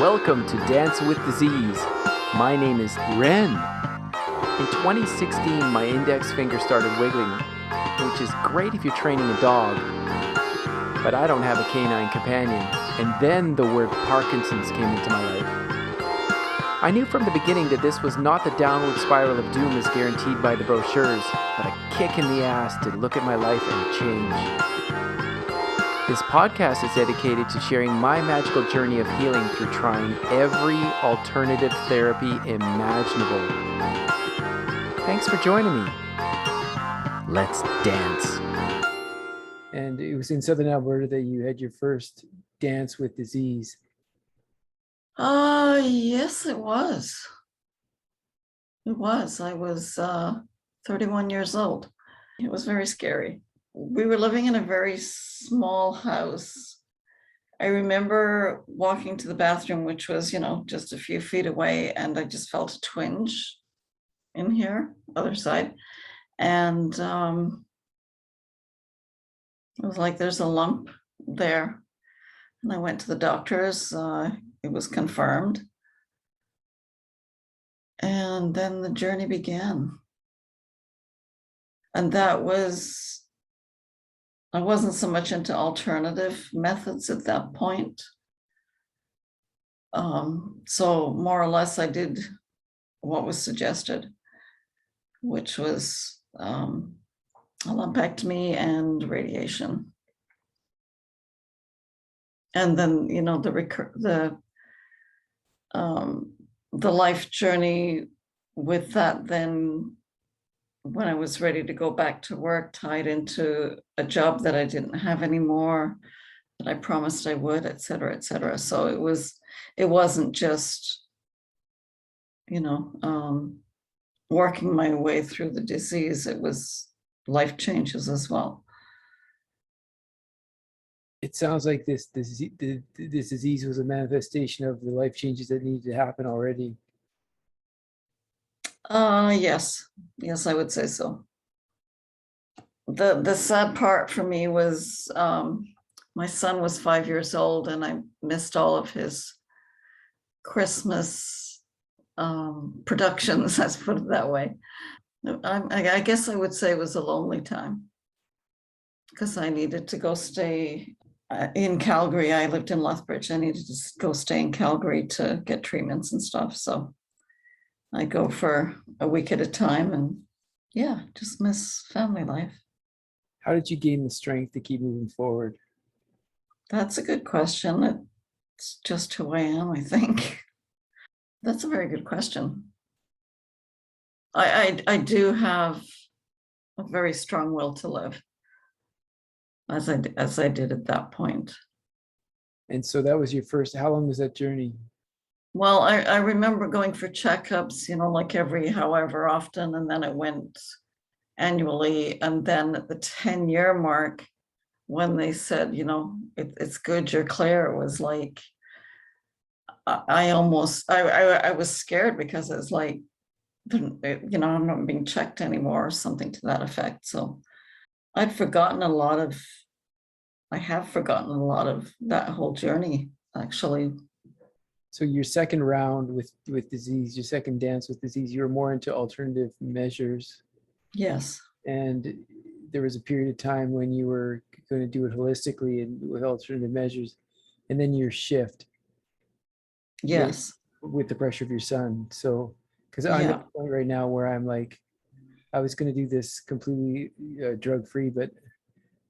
Welcome to Dance with Disease. My name is Ren. In 2016, my index finger started wiggling, which is great if you're training a dog, but I don't have a canine companion. And then the word Parkinson's came into my life. I knew from the beginning that this was not the downward spiral of doom as guaranteed by the brochures, but a kick in the ass to look at my life and change. This podcast is dedicated to sharing my magical journey of healing through trying every alternative therapy imaginable. Thanks for joining me. Let's dance. And it was in Southern Alberta that you had your first dance with disease. Yes, it was. It was. I was 31 years old. It was very scary. We were living in a very small house. I remember walking to the bathroom, which was, just a few feet away, and I just felt a twinge in here, other side. And it was like there's a lump there. And I went to the doctors. It was confirmed. And then the journey began. And that was, I wasn't so much into alternative methods at that point. So more or less I did what was suggested, which was a lumpectomy and radiation. And then, the life journey with that, then when I was ready to go back to work, tied into a job that I didn't have anymore, that I promised I would, et cetera, et cetera. So it wasn't just, working my way through the disease. It was life changes as well. It sounds like this disease was a manifestation of the life changes that needed to happen already. Yes, I would say so. The sad part for me was my son was 5 years old, and I missed all of his Christmas productions, let's put it that way. I guess I would say it was a lonely time because I needed to go stay in Calgary. I lived in Lethbridge. I needed to go stay in Calgary to get treatments and stuff. So I go for a week at a time and just miss family life. How did you gain the strength to keep moving forward? That's a good question. It's just who I am, I think. That's a very good question. I do have a very strong will to live, as I did at that point. And so that was your first, how long was that journey? Well, I remember going for checkups, like every however often, and then it went annually. And then at the 10-year mark, when they said, it's good, you're clear, it was like, I was scared because it's like, I'm not being checked anymore or something to that effect. So I have forgotten a lot of that whole journey, actually. So your second round with disease, your second dance with disease, you were more into alternative measures. Yes. And there was a period of time when you were going to do it holistically and with alternative measures, and then your shift. Yes. With the pressure of your son. So, because I'm at the point right now where I'm like, I was going to do this completely drug-free, but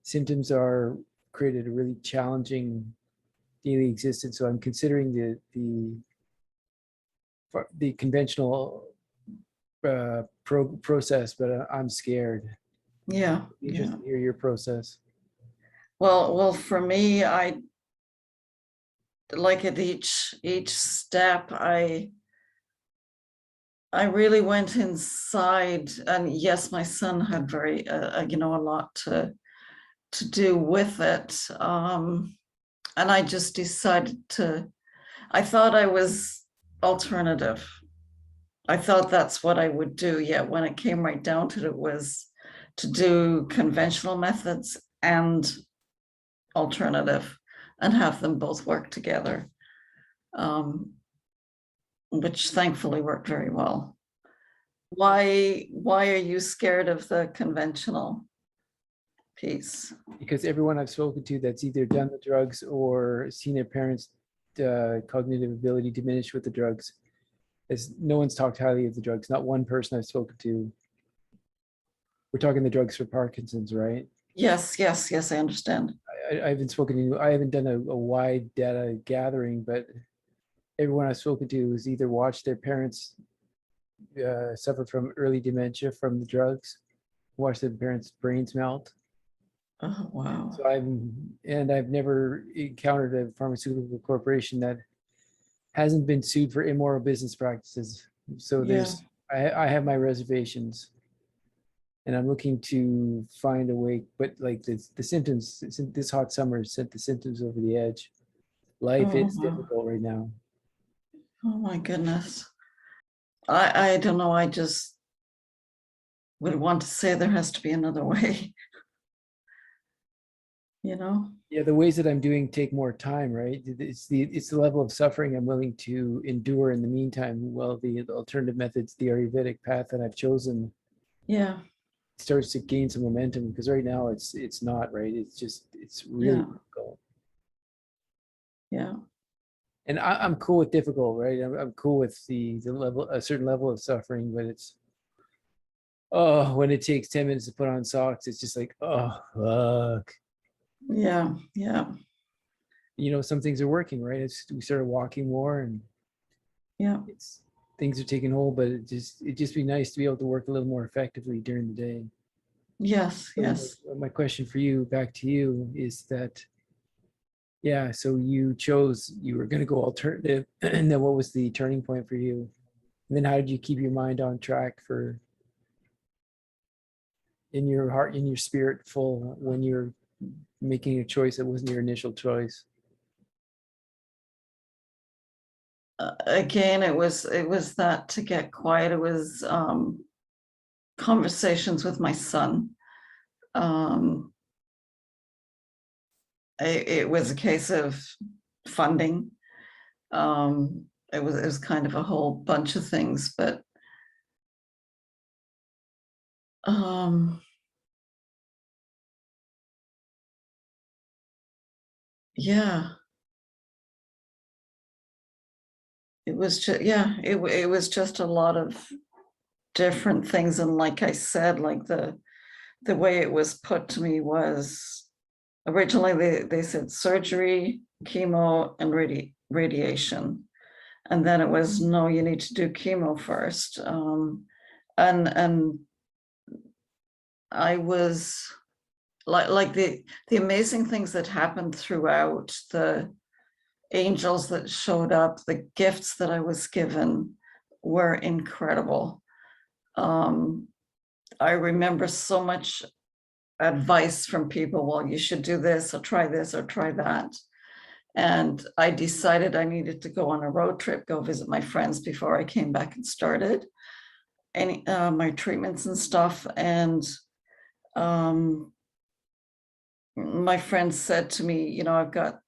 symptoms are created a really challenging daily existence. So I'm considering the conventional process, but I'm scared. Yeah. Just hear your process. Well, for me, I like at each step, I really went inside, and yes, my son had very, a lot to do with it. And I just decided I thought I was alternative. I thought that's what I would do. Yet when it came right down to it was to do conventional methods and alternative and have them both work together. which thankfully worked very well. Why are you scared of the conventional piece? Because everyone I've spoken to that's either done the drugs or seen their parents' cognitive ability diminish with the drugs, is no one's talked highly of the drugs. Not one person I've spoken to. We're talking the drugs for Parkinson's, right? Yes, I understand. I haven't spoken to, I haven't done a wide data gathering, but everyone I've spoken to has either watched their parents suffer from early dementia from the drugs, watched their parents' brains melt. Oh, wow. So I've never encountered a pharmaceutical corporation that hasn't been sued for immoral business practices. So Yeah. I have my reservations, and I'm looking to find a way. But like the symptoms, this hot summer sent the symptoms over the edge. Life Oh, is wow. difficult right now. Oh my goodness. I don't know. I just would want to say there has to be another way, you know? Yeah, the ways that I'm doing take more time, right? It's the level of suffering I'm willing to endure in the meantime. Well, the alternative methods, the Ayurvedic path that I've chosen, Yeah, starts to gain some momentum, because right now it's not, right. It's really yeah, difficult. yeah, And I'm cool with difficult, right? I'm cool with the level, a certain level of suffering, but it's, oh, when it takes 10 minutes to put on socks, it's just like, oh fuck. yeah, yeah, Some things are working, right? We started walking more, and yeah. it's things are taking hold, but it'd just be nice to be able to work a little more effectively during the day. Yes, So yes. my question for you, back to you, is that, yeah, so you were going to go alternative, and then what was the turning point for you? And then how did you keep your mind on track for, in your heart, in your spirit full, when you're making a choice that wasn't your initial choice? Again, it was that to get quiet. It was conversations with my son. Um, it was a case of funding. It was kind of a whole bunch of things, but um, yeah, it was just, yeah, it was just a lot of different things. And like I said, like the way it was put to me was originally they said surgery, chemo, and radiation. And then it was, no, you need to do chemo first. And I was like the amazing things that happened throughout, the angels that showed up, the gifts that I was given were incredible. I remember so much advice from people, well, you should do this or try that. And I decided I needed to go on a road trip, go visit my friends before I came back and started my treatments and stuff. And my friend said to me, I've got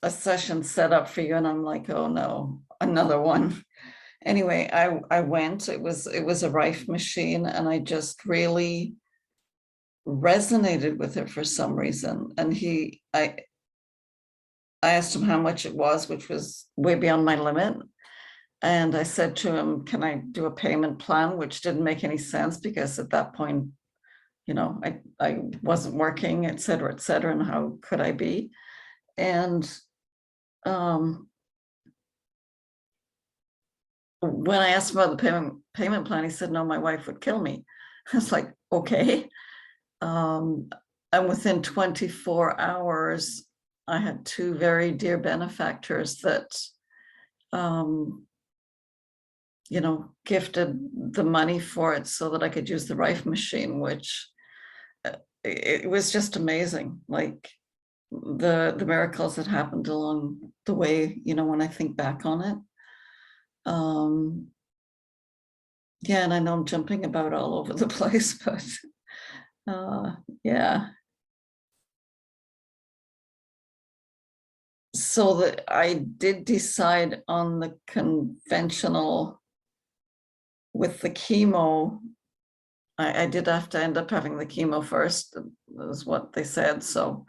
a session set up for you. And I'm like, oh no, another one. Anyway, I went. It was a Rife machine, and I just really resonated with it for some reason. And I asked him how much it was, which was way beyond my limit. And I said to him, can I do a payment plan, which didn't make any sense because at that point, I wasn't working, et cetera, and how could I be? And when I asked him about the payment plan, he said, no, my wife would kill me. I was like, okay. And within 24 hours, I had two very dear benefactors that, gifted the money for it so that I could use the Rife machine, which it was just amazing. Like the miracles that happened along the way, when I think back on it. Yeah, and I know I'm jumping about all over the place, but yeah. so that I did decide on the conventional with the chemo. I did have to end up having the chemo first, is what they said. So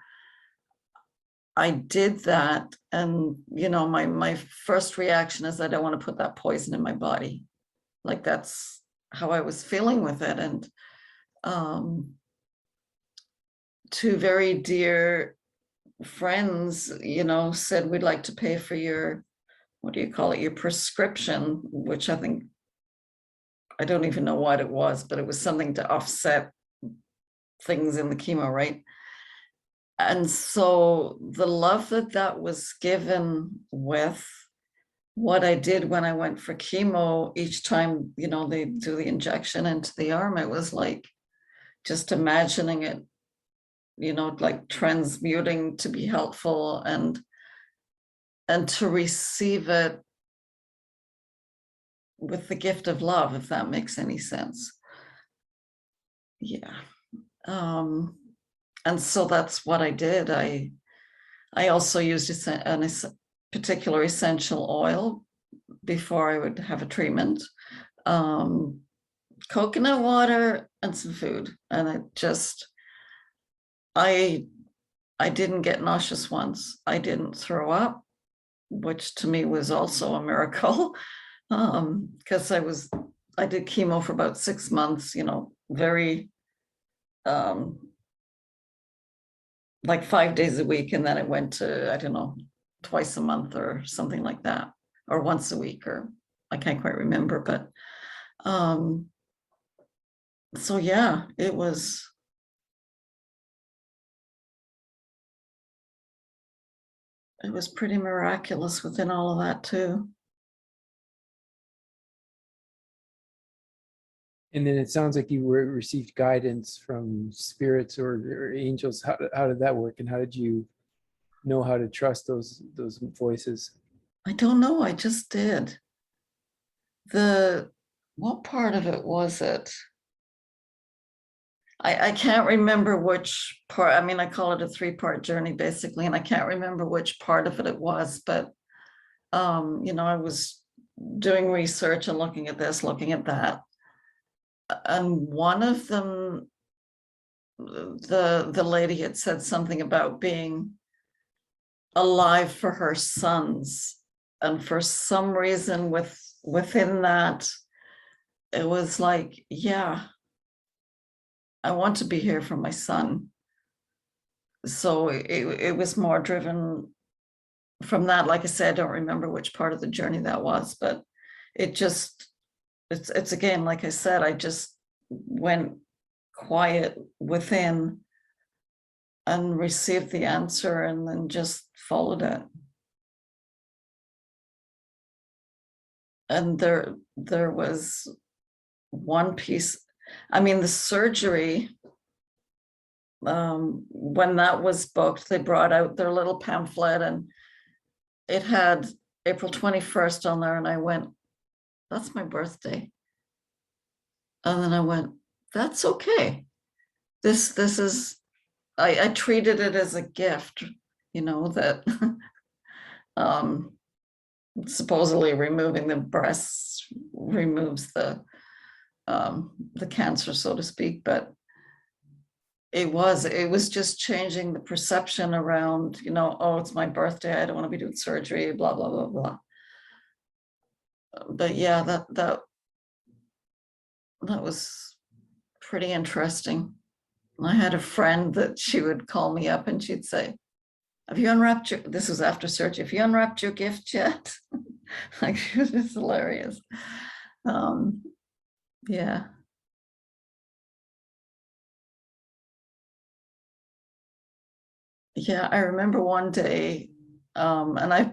I did that. And, you know, my first reaction is I don't want to put that poison in my body. Like that's how I was feeling with it. And two very dear friends, you know, said, we'd like to pay for your, what do you call it, your prescription, which I think, I don't even know what it was, but it was something to offset things in the chemo, right? And so the love that was given with what I did when I went for chemo, each time, you know, they do the injection into the arm, it was like just imagining it, you know, like transmuting to be helpful and to receive it with the gift of love, if that makes any sense. Yeah. And so that's what I did. I also used a particular essential oil before I would have a treatment. Coconut water and some food. And I didn't get nauseous once. I didn't throw up, which to me was also a miracle. Because I did chemo for about 6 months, you know, very like 5 days a week, and then it went to, I don't know, twice a month or something like that, or once a week, or I can't quite remember. But so yeah, it was pretty miraculous within all of that too. And then it sounds like you received guidance from spirits or angels. How did that work, and how did you know how to trust those voices? I don't know, I just did. What part of it was it? I can't remember which part. I mean, I call it a 3-part journey basically, and I can't remember which part of it was, but you know, I was doing research and looking at this, looking at that. And one of them, the lady had said something about being alive for her sons. And for some reason within that, it was like, yeah, I want to be here for my son. So it was more driven from that. Like I said, I don't remember which part of the journey that was, but it's again, like I said, I just went quiet within and received the answer and then just followed it. And there was one piece, I mean, the surgery, when that was booked, they brought out their little pamphlet and it had April 21st on there, and I went, that's my birthday. And then I went, that's okay. This is, I treated it as a gift, you know, that supposedly removing the breasts removes the cancer, so to speak. But it was just changing the perception around, you know, oh, it's my birthday, I don't want to be doing surgery, blah, blah, blah, blah. But yeah, that was pretty interesting. I had a friend that she would call me up and she'd say, have you unwrapped your, this was after surgery, have you unwrapped your gift yet? Like, she was just hilarious. Yeah. Yeah, I remember one day, and I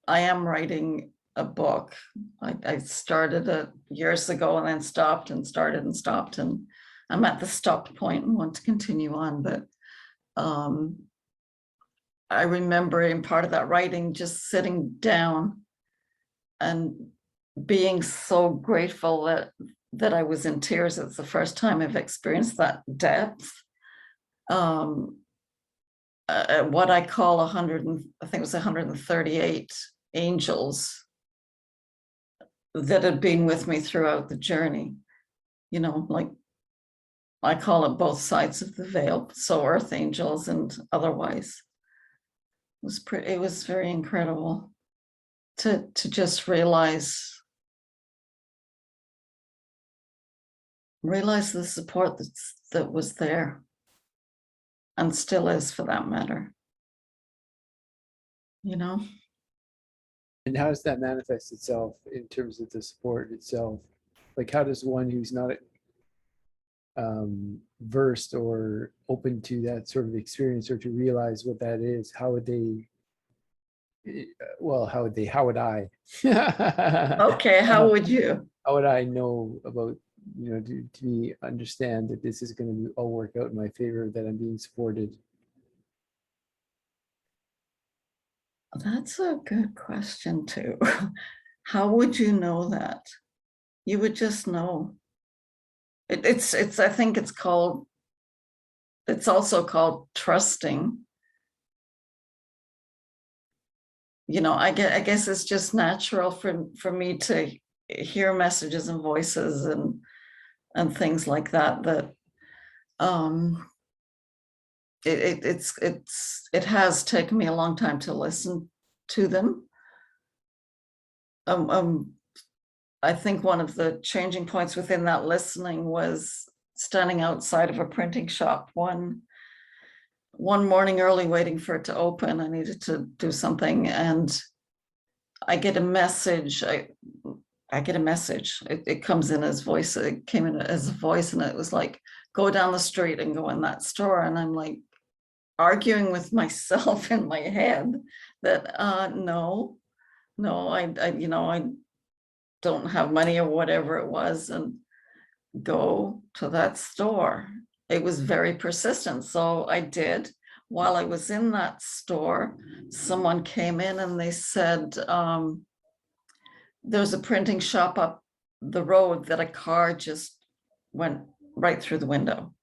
am writing a book. I started it years ago and then stopped and started and stopped, and I'm at the stopped point and want to continue on. But I remember in part of that writing just sitting down and being so grateful that I was in tears. It's the first time I've experienced that depth. what I call 100, I think it was 138 angels that had been with me throughout the journey. You know, like I call it both sides of the veil, so earth angels and otherwise. It was very incredible to just realize the support that was there and still is, for that matter. You know? And how does that manifest itself in terms of the support itself? Like, how does one who's not versed or open to that sort of experience or to realize what that is, how would they, well, how would I? Okay, how would you? How would I know about, you know, to me understand that this is going to all work out in my favor, that I'm being supported? That's a good question too. How would you know that? You would just know. It's I think it's also called trusting. You know, I guess it's just natural for me to hear messages and voices and things like that, that it has taken me a long time to listen to them. I think one of the changing points within that listening was standing outside of a printing shop one morning early, waiting for it to open. I needed to do something, and I get a message. I get a message. It comes in as voice. It came in as a voice, and it was like, go down the street and go in that store. And I'm like arguing with myself in my head that no, I don't have money or whatever it was, and go to that store. It was very persistent. So I did. While I was in that store, someone came in and they said, there's a printing shop up the road that a car just went right through the window.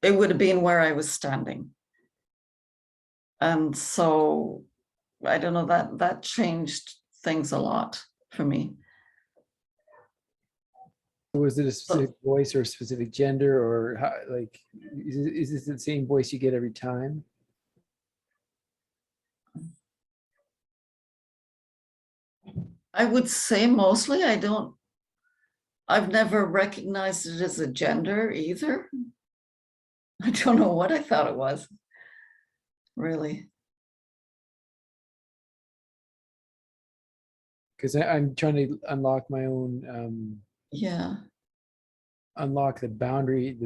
It would have been where I was standing. And so, I don't know, that changed things a lot for me. Was it a specific voice or a specific gender, or how, like, is this the same voice you get every time? I would say mostly. I've never recognized it as a gender either. I don't know what I thought it was, really. Because I'm trying to unlock my own, Yeah. unlock the boundary,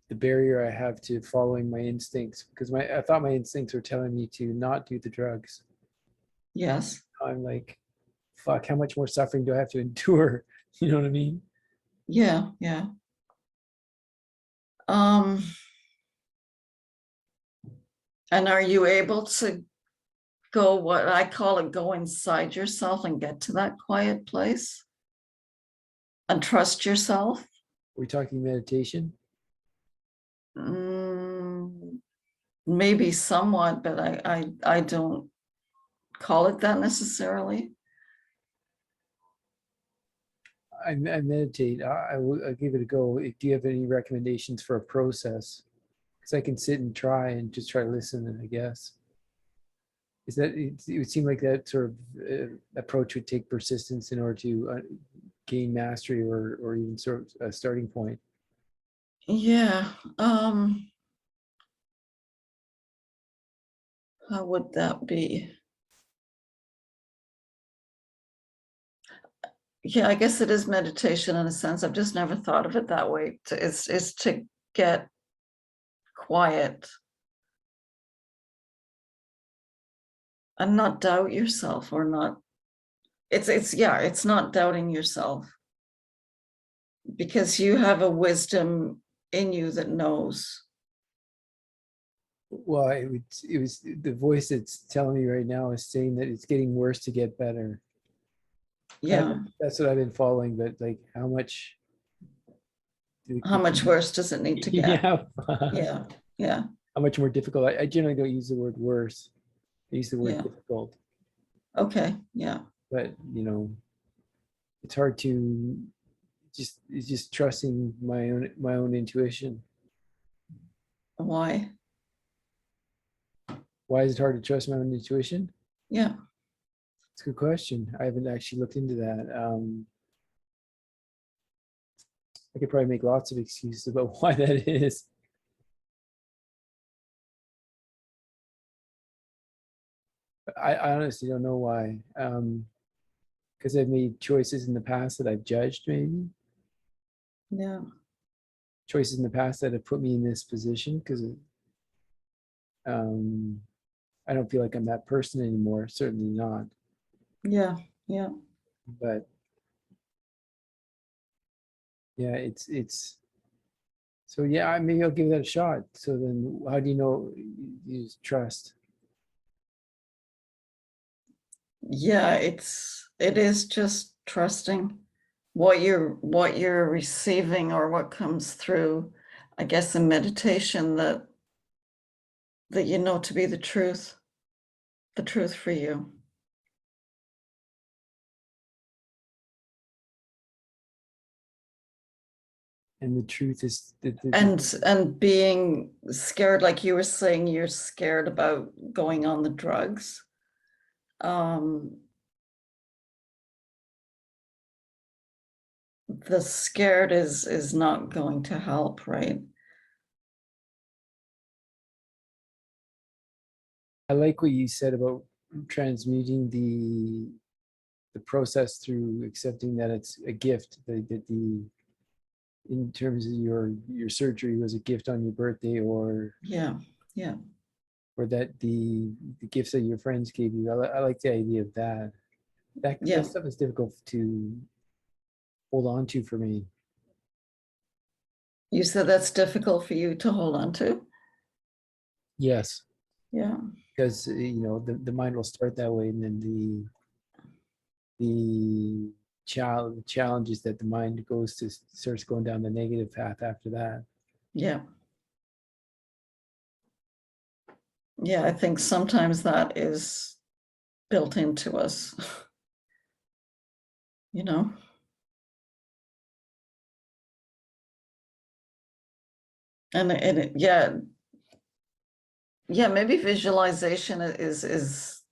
the barrier I have to following my instincts. Because I thought my instincts were telling me to not do the drugs. Yes. I'm like, fuck, how much more suffering do I have to endure? You know what I mean? Yeah. Yeah. And are you able to go, what I call it, go inside yourself and get to that quiet place and trust yourself? We're talking meditation. Maybe somewhat, but I don't call it that necessarily. I meditate. I'll give it a go. Do you have any recommendations for a process? Because I can sit and try and just try to listen, I guess. Is that, it would seem like that sort of approach would take persistence in order to gain mastery, or even sort of a starting point. Yeah. How would that be? Yeah, I guess it is meditation in a sense. I've just never thought of it that way. Is to get quiet and not doubt yourself, or not. It's not doubting yourself, because you have a wisdom in you that knows. Well, it was the voice that's telling me right now is saying that it's getting worse to get better. Yeah. That's what I've been following, but like, how much How much worse does it need to get? yeah. Yeah. Yeah. how much more difficult. I generally don't use the word worse. I use the word Yeah. difficult, Okay. Yeah. but it's hard to it's just trusting my own intuition. Why? Why is it hard to trust my own intuition? Yeah. It's a good question. I haven't actually looked into that. I could probably make lots of excuses about why that is. I honestly don't know why. Because I've made choices in the past that I've judged, maybe Yeah. choices in the past that have put me in this position. Because I don't feel like I'm that person anymore. Certainly not. Yeah. Yeah. But yeah, it's so yeah. Maybe I'll give that a shot. So then, how do you know you just trust? Yeah. It is just trusting what you're receiving or what comes through, I guess, in meditation that you know to be the truth for you. And the truth is that And being scared, like you were saying, you're scared about going on the drugs. The scared is not going to help, right? I like what you said about transmuting the process through accepting that it's a gift. That the in terms of your surgery was a gift on your birthday, or Yeah. Yeah. that the gifts that your friends gave you. I like the idea of that. That Yeah. stuff is difficult to hold on to for me. You said that's difficult for you to hold on to. Yes, Yeah. because the mind will start that way, and then the challenge is that the mind starts going down the negative path after that. Yeah. Yeah. I think sometimes that is built into us, you know? Yeah, yeah, maybe visualization is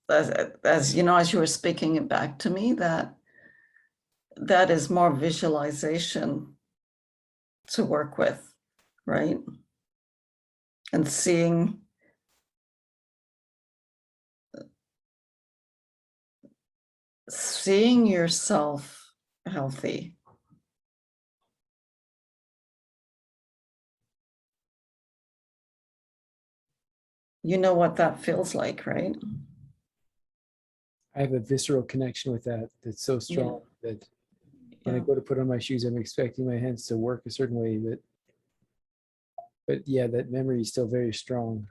as you know, as you were speaking it back to me, that is more visualization to work with, right? And seeing yourself healthy. You know what that feels like, right? I have a visceral connection with that that's so strong that when I Yeah. go to put on my shoes, I'm expecting my hands to work a certain way. But yeah, that memory is still very strong.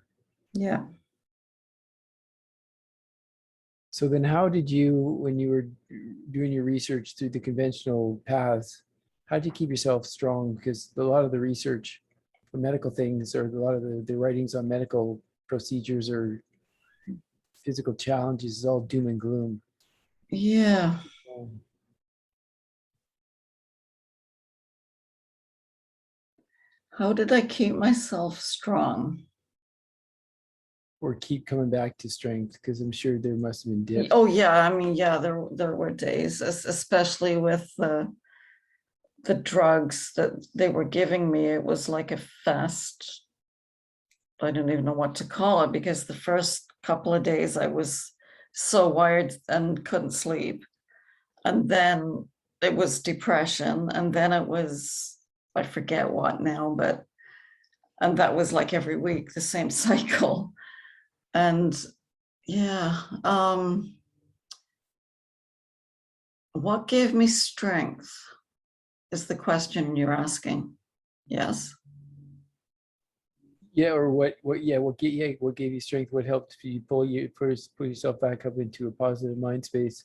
Yeah. So then, how did you, when you were doing your research through the conventional paths, how did you keep yourself strong? Because a lot of the research for medical things, or a lot of the writings on medical procedures or physical challenges, is all doom and gloom. Yeah. Um, How did I keep myself strong? or keep coming back to strength, because I'm sure there must have been dips. Oh yeah, I mean, yeah, there were days, especially with the drugs that they were giving me. It was like a fast. I don't even know what to call it, because the first couple of days I was so wired and couldn't sleep. And then it was depression. And then it was, I forget what now, and that was like every week, the same cycle. And yeah, what gave me strength is the question you're asking. Yes. Yeah, or what gave you strength? What helped you pull yourself back up into a positive mind space?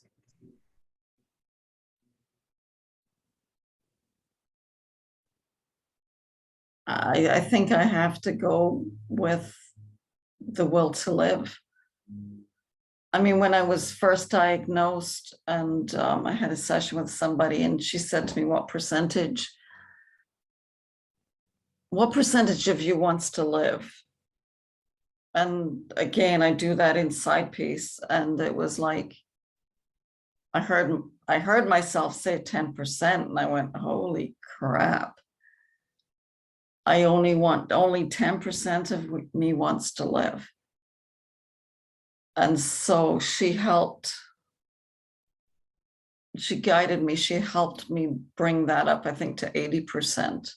I think I have to go with the will to live. I mean, when I was first diagnosed and I had a session with somebody and she said to me, what percentage of you wants to live? And again, I do that inside piece. And it was like, I heard myself say 10%, and I went, holy crap. Only 10% of me wants to live. And so she guided me, she helped me bring that up, I think, to 80%.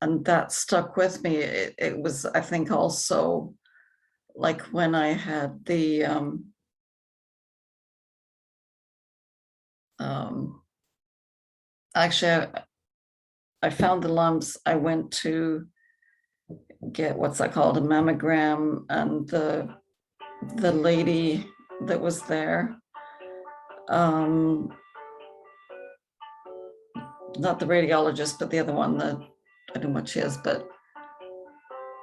And that stuck with me. It was, I think, also like when I had the actually I found the lumps. I went to get what's that called, a mammogram, and the lady that was there, not the radiologist, but the other one, I don't know what she is, but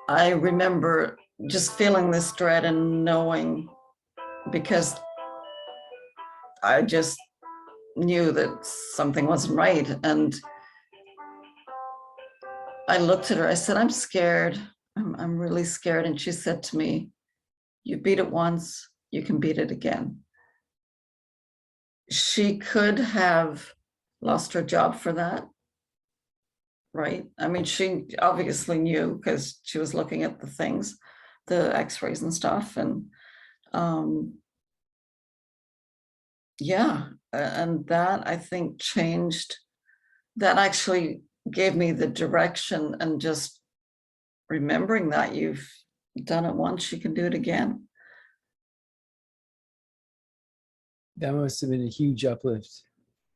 I remember just feeling this dread and knowing, because I just knew that something wasn't right. And I looked at her, I said, I'm scared. I'm really scared. And she said to me, you beat it once, you can beat it again. She could have lost her job for that, right? I mean, she obviously knew because she was looking at the things, the x-rays and stuff. And yeah, and that I think changed, that actually gave me the direction, and just remembering that you've done it once, you can do it again. That must have been a huge uplift.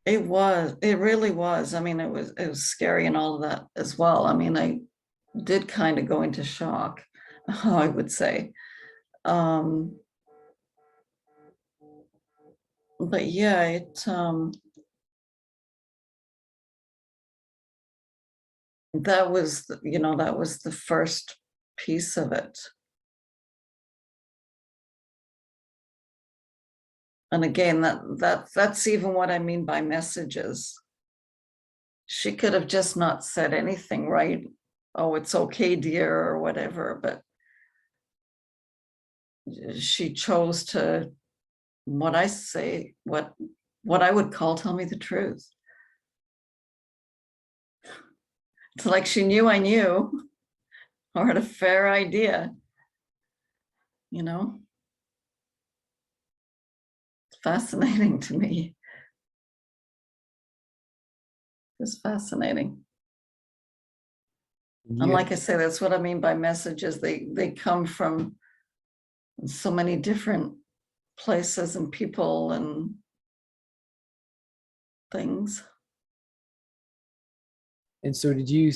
It really was. I mean, it was scary and all of that as well. I mean, I did kind of go into shock, I would say. But yeah, that was, that was the first piece of it. And again, that's even what I mean by messages. She could have just not said anything, right? Oh, it's okay, dear, or whatever, but she chose to, what I say, what I would call, tell me the truth. It's like she knew I knew, or had a fair idea, It's fascinating to me. It's fascinating. And like I say, that's what I mean by messages. They come from so many different places and people and things. And so did you,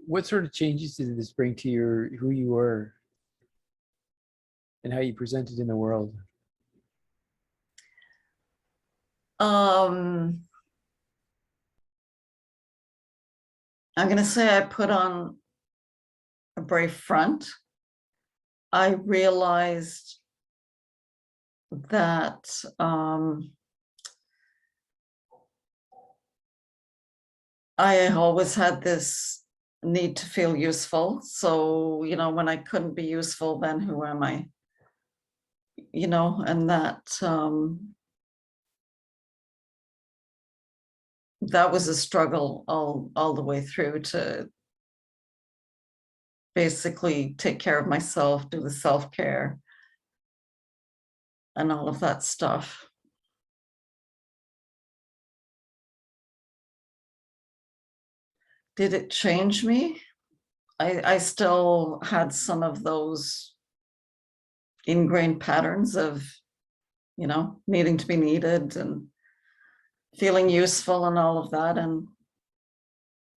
what sort of changes did this bring to who you were and how you presented in the world? I'm going to say I put on a brave front. I realized that I always had this need to feel useful. So, when I couldn't be useful, then who am I? And that was a struggle all the way through, to basically take care of myself, do the self-care and all of that stuff. Did it change me? I still had some of those ingrained patterns of, needing to be needed and feeling useful and all of that. And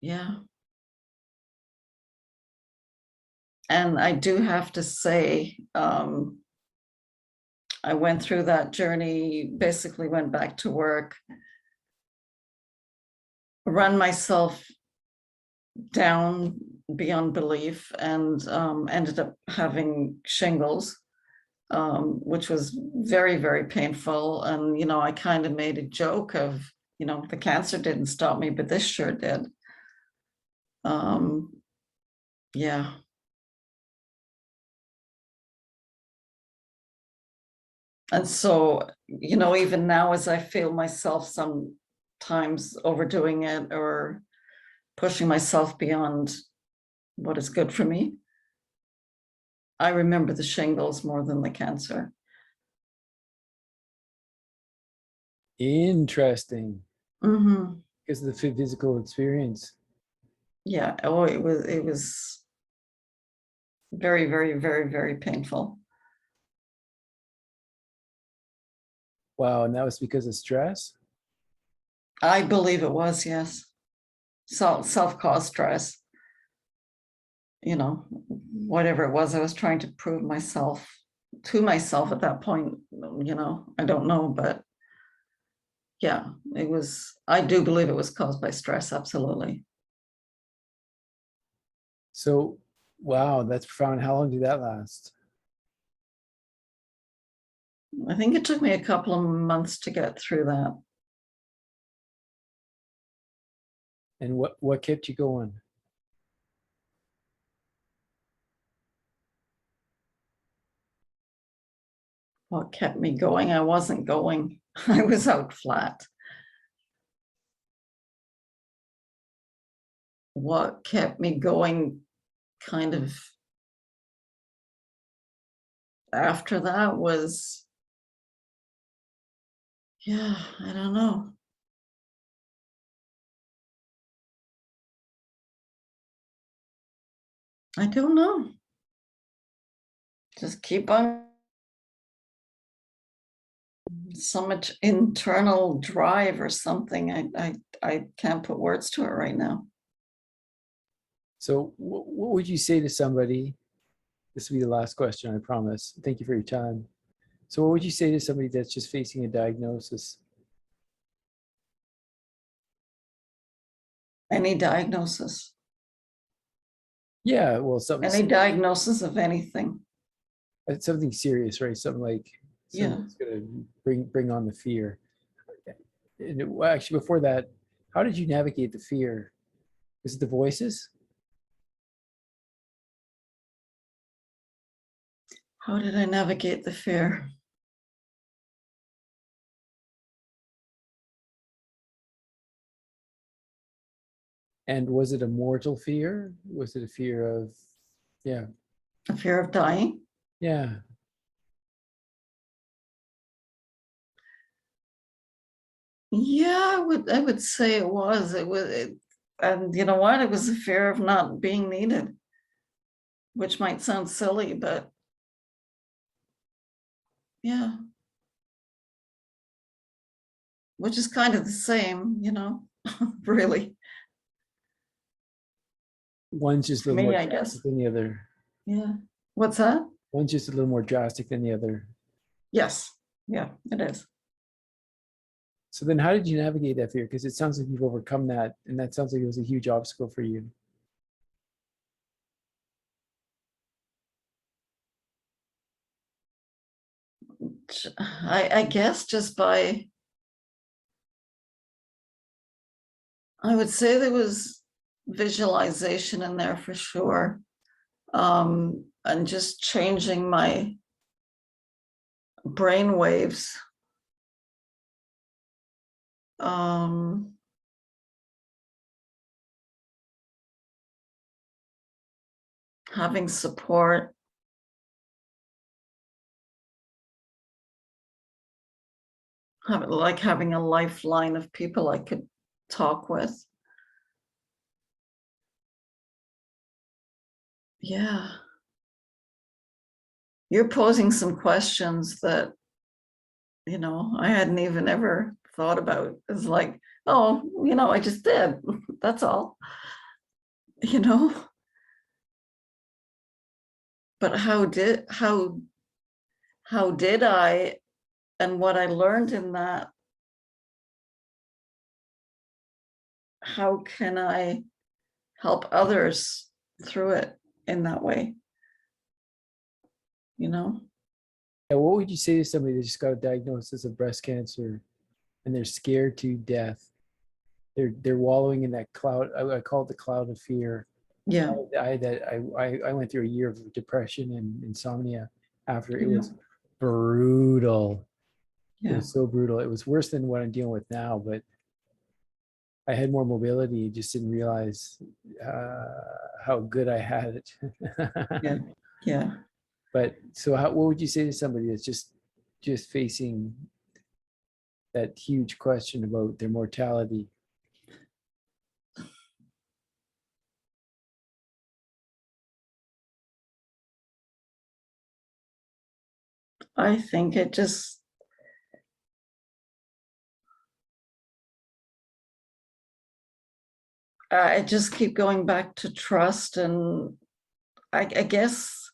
yeah. And I do have to say, I went through that journey, basically went back to work, run myself down beyond belief, and ended up having shingles, which was very, very painful. And, I kind of made a joke of, the cancer didn't stop me, but this sure did. Yeah. And so, even now, as I feel myself sometimes overdoing it or pushing myself beyond what is good for me, I remember the shingles more than the cancer. Interesting. Mm-hmm. Because of the physical experience. Yeah. Oh, it was very, very, very, very painful. Wow, and that was because of stress? I believe it was, yes. Self-caused stress. Whatever it was, I was trying to prove to myself at that point. I don't know, but yeah, I do believe it was caused by stress, absolutely. So, wow, that's profound. How long did that last? I think it took me a couple of months to get through that. And what kept you going? What kept me going? I wasn't going. I was out flat. What kept me going kind of after that was, yeah, I don't know. I don't know. Just keep on. So much internal drive or something. I can't put words to it right now. So, what would you say to somebody? This will be the last question, I promise. Thank you for your time. So, what would you say to somebody that's just facing a diagnosis? Any diagnosis. Yeah, well, Any diagnosis of anything. it's something serious, right? Something like something that's going to bring on the fear. And well, actually, before that, how did you navigate the fear? Was it the voices? How did I navigate the fear? And was it a mortal fear? Was it a fear of, yeah, A fear of dying? yeah. Yeah, I would say it was. And you know what? It was a fear of not being needed, which might sound silly, but yeah, which is kind of the same, really. One's just a For little more me, I drastic guess. than the other. Yeah. What's that? One's just a little more drastic than the other. Yes. Yeah, it is. So then how did you navigate that fear? Because it sounds like you've overcome that, and that sounds like it was a huge obstacle for you. I guess just by, I would say there was visualization in there for sure. And just changing my brain waves. Having support. Having a lifeline of people I could talk with. Yeah. You're posing some questions that, I hadn't even ever thought about. It's like, oh, I just did. That's all. But how did I, and what I learned in that, how can I help others through it in that way. You know? Yeah, what would you say to somebody that just got a diagnosis of breast cancer and they're scared to death? They're wallowing in that cloud. I call it the cloud of fear. Yeah. I went through a year of depression and insomnia after. It Yeah. was brutal. It Yeah. was so brutal. It was worse than what I'm dealing with now, but I had more mobility. Just didn't realize how good I had it. Yeah. Yeah. But so, what would you say to somebody that's just facing that huge question about their mortality? I think it just, I just keep going back to trust, and I guess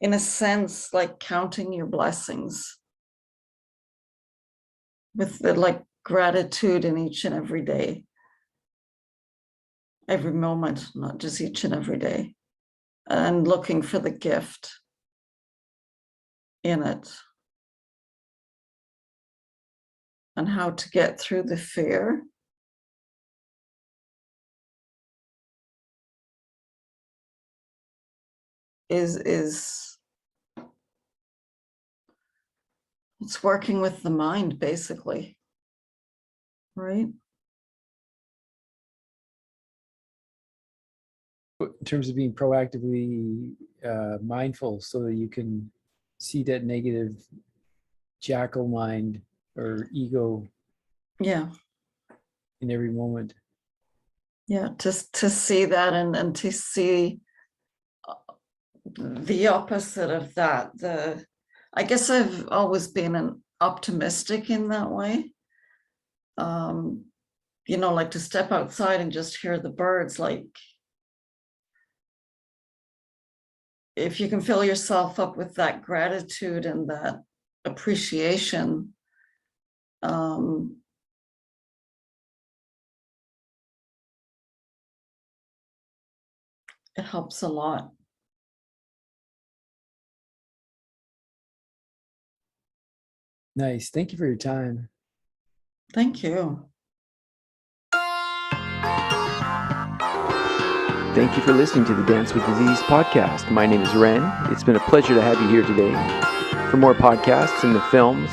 in a sense, like counting your blessings with the like gratitude in each and every day, every moment, not just each and every day, and looking for the gift in it and how to get through the fear. Is it's working with the mind, basically, right? In terms of being proactively mindful, so that you can see that negative jackal mind or ego Yeah. in every moment. Yeah, just to see that, and to see the opposite of that. I guess I've always been an optimistic in that way. You know, like to step outside and just hear the birds, like if you can fill yourself up with that gratitude and that appreciation, it helps a lot. Nice. Thank you for your time. Thank you. Thank you for listening to the Dance with Disease podcast. My name is Ren. It's been a pleasure to have you here today. For more podcasts and the films,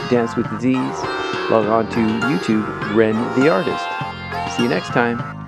Dance with Disease, log on to YouTube, Ren the Artist. See you next time.